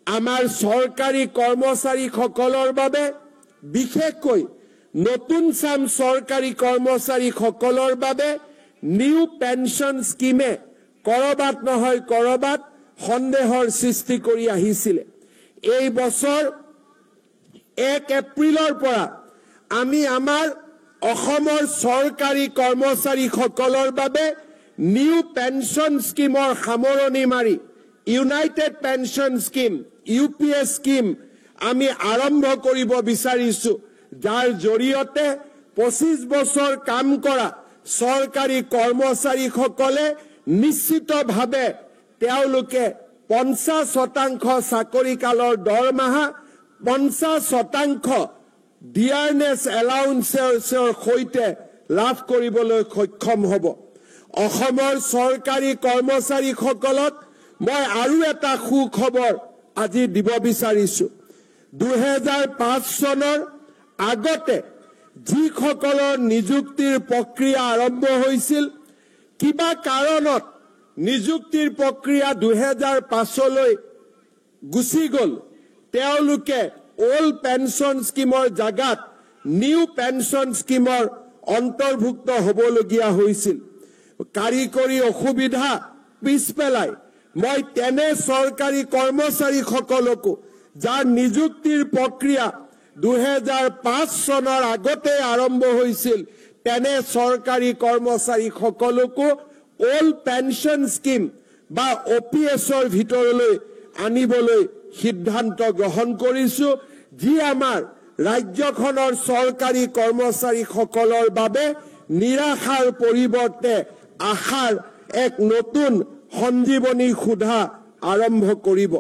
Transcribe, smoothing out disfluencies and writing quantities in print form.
আমাৰ চৰকাৰী কৰ্মচাৰীসকলৰ বাবে বিশেষকৈ নতুন চাম চৰকাৰী কৰ্মচাৰীসকলৰ বাবে নিউ পেনশন স্কিমে কৰবাত নহয় কৰবাত সন্দেহৰ সৃষ্টি কৰি আহিছিল। এই বছৰ 1 এপ্ৰিলৰ পৰা আমি আমাৰ অসমৰ চৰকাৰী কৰ্মচাৰীসকলৰ বাবে নিউ পেনশন স্কিমৰ সামৰণি মাৰি United pension scheme UPS scheme আমি আৰম্ভ কৰিব বিচাৰিছো, যাৰ জৰিয়তে 25 বছৰ কাম কৰা চৰকাৰী কৰ্মচাৰীসকলে নিশ্চিতভাৱে তেওঁলোকে 50% চাকৰি কালৰ দৰমহা 50% ডিয়াৰনেছ এলাউন্সৰ সৈতে লাভ কৰিবলৈ সক্ষম হ'ব। অসমৰ চৰকাৰী কৰ্মচাৰীসকলক মই আৰু এটা সুখবৰ আজি দিব বিচাৰিছো। 2005 চনৰ আগতে যিসকলৰ নিযুক্তিৰ প্ৰক্ৰিয়া আৰম্ভ হৈছিল, কিবা কাৰণত নিযুক্তিৰ প্ৰক্ৰিয়া 2005লৈ গুচি গ'ল, তেওঁলোকে ওল্ড পেনশন স্কিমৰ জাগাত নিউ পেনশন স্কিমৰ অন্তৰ্ভুক্ত হ'বলগীয়া হৈছিল। কাৰিকৰী অসুবিধা পিছ পেলাই মই তেনে চৰকাৰী কৰ্মচাৰীসকলকো যাৰ নিযুক্তিৰ প্ৰক্ৰিয়া 2005 চনৰ আগতে আৰম্ভ হৈছিল, তেনে চৰকাৰী কৰ্মচাৰীসকলকো ওল্ড পেনশন স্কিম বা OPSৰ ভিতৰলৈ আনিবলৈ সিদ্ধান্ত গ্ৰহণ কৰিছো, যি আমাৰ ৰাজ্যখনৰ চৰকাৰী কৰ্মচাৰীসকলৰ বাবে নিৰাশাৰ পৰিৱৰ্তে আশাৰ এক নতুন সঞ্জীৱনী সুধা আৰম্ভ কৰিব।